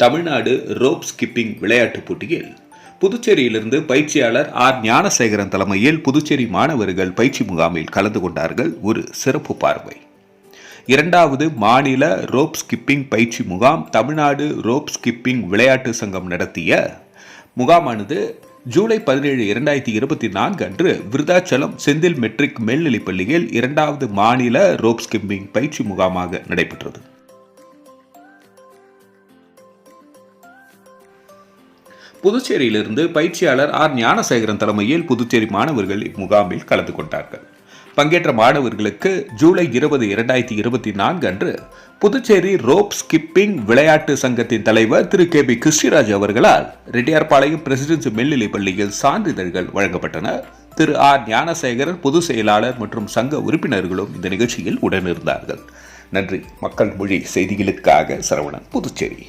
Tamil Nadu rope skipping விளையாட்டுப் போட்டியில் புதுச்சேரியிலிருந்து பயிற்சியாளர் ஆர் ஞானசேகரன் தலைமையில் புதுச்சேரி மாணவர்கள் பயிற்சி முகாமில் கலந்து கொண்டார்கள். ஒரு சிறப்பு பார்வை. இரண்டாவது மாநில ரோப் ஸ்கிப்பிங் பயிற்சி முகாம் தமிழ்நாடு ரோப் ஸ்கிப்பிங் விளையாட்டு சங்கம் நடத்திய முகாமானது ஜூலை 17, 2024 அன்று விருதாச்சலம் செந்தில் மெட்ரிக் மேல்நிலைப் பள்ளியில் இரண்டாவது மாநில ரோப் ஸ்கிப்பிங் பயிற்சி முகாமாக நடைபெற்றது. புதுச்சேரியிலிருந்து பயிற்சியாளர் ஆர் ஞானசேகரன் தலைமையில் புதுச்சேரி மாணவர்கள் இம்முகாமில் கலந்து கொண்டார்கள். பங்கேற்ற மாணவர்களுக்கு ஜூலை 20, 2024 அன்று புதுச்சேரி ரோப் ஸ்கிப்பிங் விளையாட்டு சங்கத்தின் தலைவர் திரு கே பி கிருஷ்ணராஜ் அவர்களால் ரெட்டியார்பாளையம் பிரசிடென்சி மேல்நிலைப் பள்ளியில் சான்றிதழ்கள் வழங்கப்பட்டன. திரு ஆர் ஞானசேகரன் பொதுச் செயலாளர் மற்றும் சங்க உறுப்பினர்களும் இந்த நிகழ்ச்சியில் உடனிருந்தார்கள். நன்றி. மக்கள் மொழி செய்திகளுக்காக சரவணன், புதுச்சேரி.